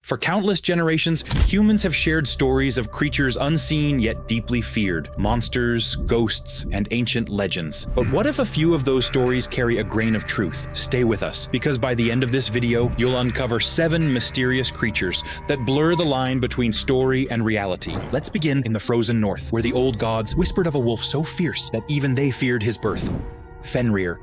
For countless generations, humans have shared stories of creatures unseen yet deeply feared, monsters, ghosts, and ancient legends. But what if a few of those stories carry a grain of truth? Stay with us, because by the end of this video, you'll uncover 7 mysterious creatures that blur the line between story and reality. Let's begin in the frozen north, where the old gods whispered of a wolf so fierce that even they feared his birth. Fenrir,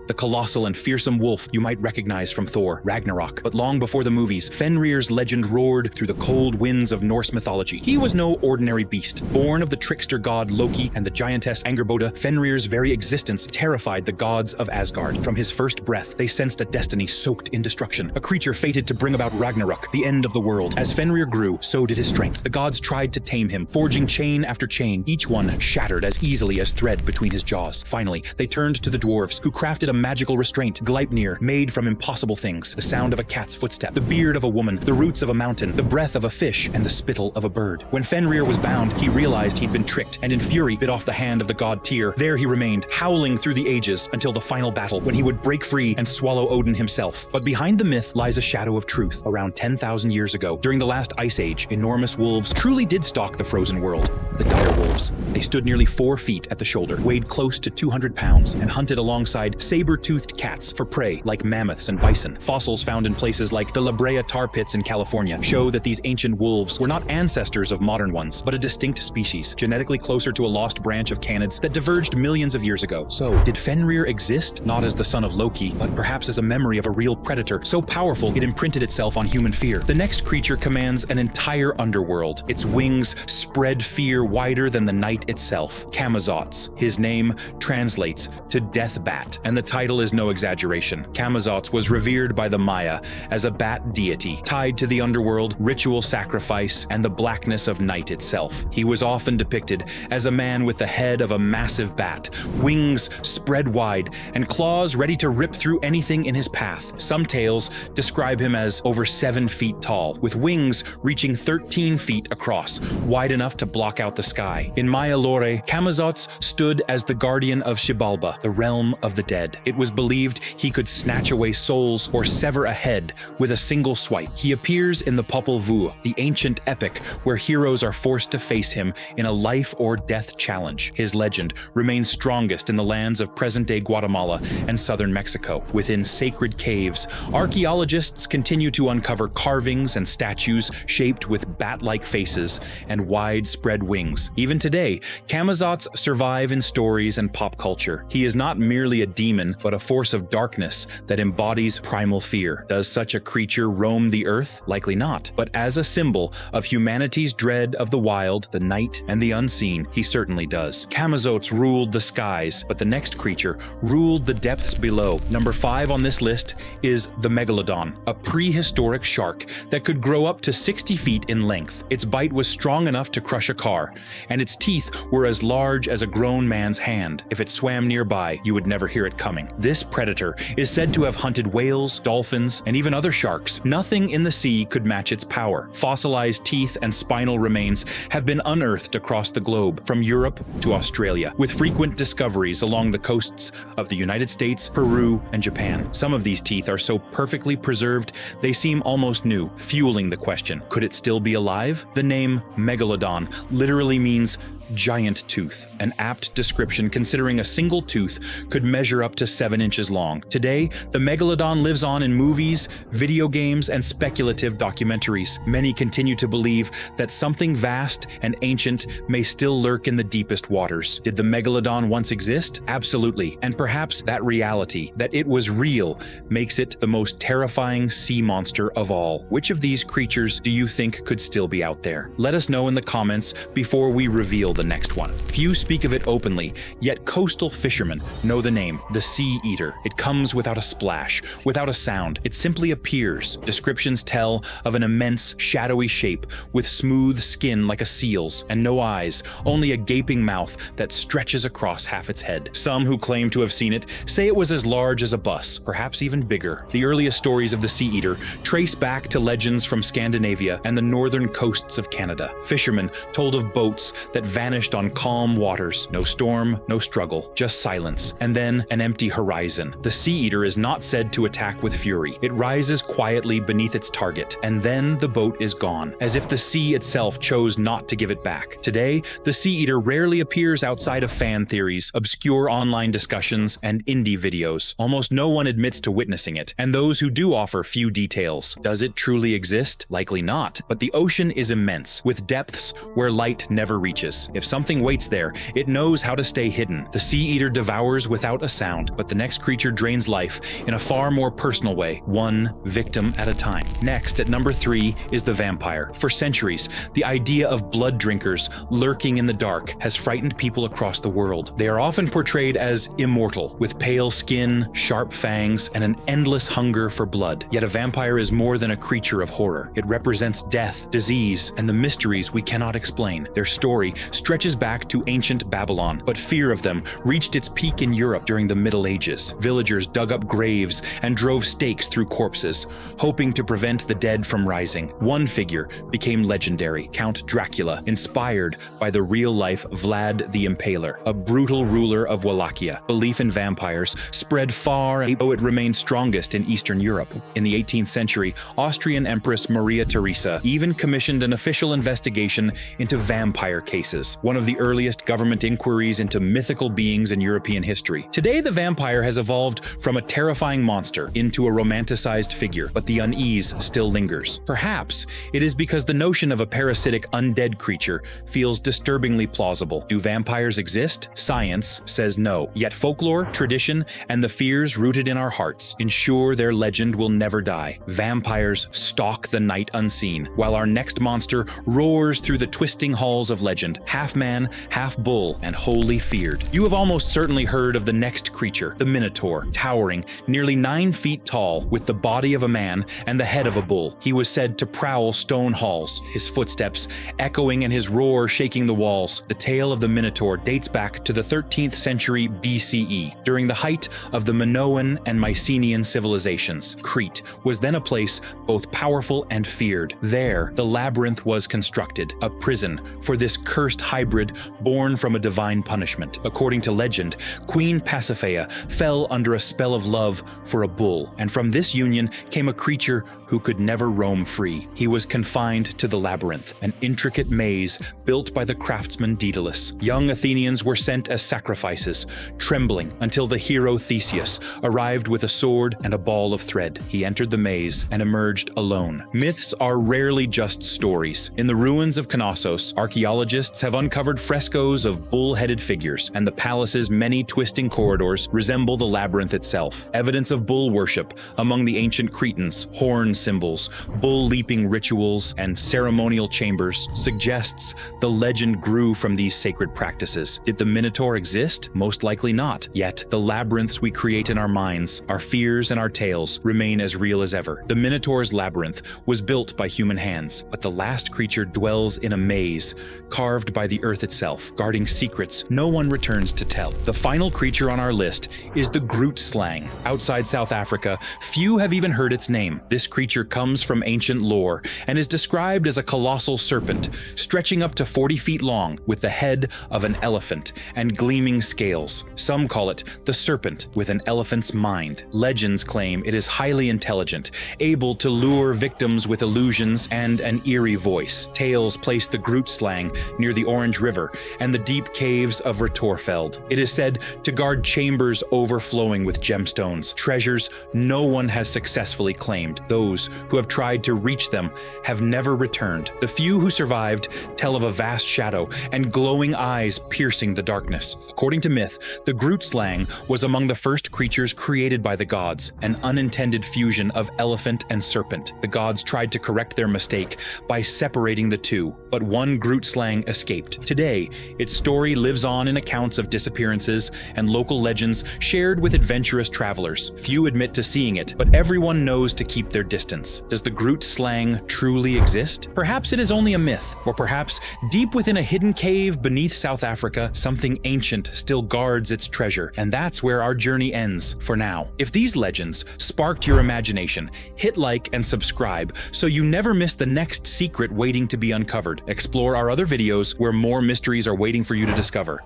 the colossal and fearsome wolf you might recognize from Thor, Ragnarok. But long before the movies, Fenrir's legend roared through the cold winds of Norse mythology. He was no ordinary beast. Born of the trickster god Loki and the giantess Angerboda, Fenrir's very existence terrified the gods of Asgard. From his first breath, they sensed a destiny soaked in destruction, a creature fated to bring about Ragnarok, the end of the world. As Fenrir grew, so did his strength. The gods tried to tame him, forging chain after chain, each one shattered as easily as thread between his jaws. Finally, they turned to the dwarves, who crafted a magical restraint, Gleipnir, made from impossible things: the sound of a cat's footstep, the beard of a woman, the roots of a mountain, the breath of a fish, and the spittle of a bird. When Fenrir was bound, he realized he'd been tricked, and in fury bit off the hand of the god Tyr. There he remained, howling through the ages until the final battle, when he would break free and swallow Odin himself. But behind the myth lies a shadow of truth. Around 10,000 years ago, during the last ice age, enormous wolves truly did stalk the frozen world. The dire wolves. They stood nearly 4 feet at the shoulder, weighed close to 200 pounds, and hunted alongside saber-toothed cats for prey like mammoths and bison. Fossils found in places like the La Brea tar pits in California show that these ancient wolves were not ancestors of modern ones, but a distinct species, genetically closer to a lost branch of canids that diverged millions of years ago. So, did Fenrir exist, not as the son of Loki, but perhaps as a memory of a real predator, so powerful it imprinted itself on human fear? The next creature commands an entire underworld. Its wings spread fear wider than the night itself. Camazots. His name translates to death bat, and the title is no exaggeration. Camazots was revered by the Maya as a bat deity, tied to the underworld, ritual sacrifice, and the blackness of night itself. He was often depicted as a man with the head of a massive bat, wings spread wide, and claws ready to rip through anything in his path. Some tales describe him as over 7 feet tall, with wings reaching 13 feet across, wide enough to block out the sky. In Maya lore, Camazots stood as the guardian of Xibalba, the realm of the dead. It was believed he could snatch away souls or sever a head with a single swipe. He appears in the Popol Vuh, the ancient epic where heroes are forced to face him in a life or death challenge. His legend remains strongest in the lands of present-day Guatemala and southern Mexico. Within sacred caves, archaeologists continue to uncover carvings and statues shaped with bat-like faces and widespread wings. Even today, Camazots survive in stories and pop culture. He is not merely a demon, but a force of darkness that embodies primal fear. Does such a creature roam the earth? Likely not. But as a symbol of humanity's dread of the wild, the night, and the unseen, he certainly does. Camazots ruled the skies, but the next creature ruled the depths below. Number 5 on this list is the megalodon, a prehistoric shark that could grow up to 60 feet in length. Its bite was strong enough to crush a car, and its teeth were as large as a grown man's hand. If it swam nearby, you would never hear it coming. This predator is said to have hunted whales, dolphins, and even other sharks. Nothing in the sea could match its power. Fossilized teeth and spinal remains have been unearthed across the globe, from Europe to Australia, with frequent discoveries along the coasts of the United States, Peru, and Japan. Some of these teeth are so perfectly preserved they seem almost new, fueling the question, could it still be alive? The name megalodon literally means giant tooth, an apt description considering a single tooth could measure up to 7 inches long. Today, the megalodon lives on in movies, video games, and speculative documentaries. Many continue to believe that something vast and ancient may still lurk in the deepest waters. Did the megalodon once exist? Absolutely. And perhaps that reality, that it was real, makes it the most terrifying sea monster of all. Which of these creatures do you think could still be out there? Let us know in the comments before we reveal the next one. Few speak of it openly, yet coastal fishermen know the name, the sea eater. It comes without a splash, without a sound. It simply appears. Descriptions tell of an immense, shadowy shape with smooth skin like a seal's and no eyes, only a gaping mouth that stretches across half its head. Some who claim to have seen it say it was as large as a bus, perhaps even bigger. The earliest stories of the sea eater trace back to legends from Scandinavia and the northern coasts of Canada. Fishermen told of boats that vanished vanished on calm waters. No storm, no struggle, just silence. And then an empty horizon. The sea eater is not said to attack with fury. It rises quietly beneath its target, and then the boat is gone, as if the sea itself chose not to give it back. Today, the sea eater rarely appears outside of fan theories, obscure online discussions, and indie videos. Almost no one admits to witnessing it, and those who do offer few details. Does it truly exist? Likely not. But the ocean is immense, with depths where light never reaches. If something waits there, it knows how to stay hidden. The sea eater devours without a sound, but the next creature drains life in a far more personal way, one victim at a time. Next, at number 3, is the vampire. For centuries, the idea of blood drinkers lurking in the dark has frightened people across the world. They are often portrayed as immortal, with pale skin, sharp fangs, and an endless hunger for blood. Yet a vampire is more than a creature of horror. It represents death, disease, and the mysteries we cannot explain. Their story stretches back to ancient Babylon, but fear of them reached its peak in Europe during the Middle Ages. Villagers dug up graves and drove stakes through corpses, hoping to prevent the dead from rising. One figure became legendary, Count Dracula, inspired by the real-life Vlad the Impaler, a brutal ruler of Wallachia. Belief in vampires spread far, though it remained strongest in Eastern Europe. In the 18th century, Austrian Empress Maria Theresa even commissioned an official investigation into vampire cases, one of the earliest government inquiries into mythical beings in European history. Today, the vampire has evolved from a terrifying monster into a romanticized figure, but the unease still lingers. Perhaps it is because the notion of a parasitic undead creature feels disturbingly plausible. Do vampires exist? Science says no. Yet folklore, tradition, and the fears rooted in our hearts ensure their legend will never die. Vampires stalk the night unseen, while our next monster roars through the twisting halls of legend, half man, half bull, and wholly feared. You have almost certainly heard of the next creature, the minotaur, towering nearly 9 feet tall, with the body of a man and the head of a bull. He was said to prowl stone halls, his footsteps echoing and his roar shaking the walls. The tale of the minotaur dates back to the 13th century BCE, during the height of the Minoan and Mycenaean civilizations. Crete was then a place both powerful and feared. There, the labyrinth was constructed, a prison for this cursed hybrid born from a divine punishment. According to legend, Queen Pasiphae fell under a spell of love for a bull, and from this union came a creature who could never roam free. He was confined to the labyrinth, an intricate maze built by the craftsman Daedalus. Young Athenians were sent as sacrifices, trembling until the hero Theseus arrived with a sword and a ball of thread. He entered the maze and emerged alone. Myths are rarely just stories. In the ruins of Camazots, archaeologists have uncovered frescoes of bull-headed figures, and the palace's many twisting corridors resemble the labyrinth itself. Evidence of bull worship among the ancient Cretans, horn symbols, bull-leaping rituals, and ceremonial chambers suggests the legend grew from these sacred practices. Did the Minotaur exist? Most likely not. Yet, the labyrinths we create in our minds, our fears and our tales, remain as real as ever. The Minotaur's labyrinth was built by human hands, but the last creature dwells in a maze, carved by the earth itself, guarding secrets no one returns to tell. The final creature on our list is the Groot slang. Outside South Africa, few have even heard its name. This creature comes from ancient lore and is described as a colossal serpent, stretching up to 40 feet long, with the head of an elephant and gleaming scales. Some call it the serpent with an elephant's mind. Legends claim it is highly intelligent, able to lure victims with illusions and an eerie voice. Tales place the Groot slang near the Orange River and the deep caves of Retorfeld. It is said to guard chambers overflowing with gemstones, treasures no one has successfully claimed. Those who have tried to reach them have never returned. The few who survived tell of a vast shadow and glowing eyes piercing the darkness. According to myth, the Groot slang was among the first creatures created by the gods, an unintended fusion of elephant and serpent. The gods tried to correct their mistake by separating the two, but one Groot slang escaped. Today, its story lives on in accounts of disappearances and local legends shared with adventurous travelers. Few admit to seeing it, but everyone knows to keep their distance. distance. Does the Groot slang truly exist? Perhaps it is only a myth, or perhaps deep within a hidden cave beneath South Africa, something ancient still guards its treasure, and that's where our journey ends for now. If these legends sparked your imagination, hit like and subscribe so you never miss the next secret waiting to be uncovered. Explore our other videos where more mysteries are waiting for you to discover.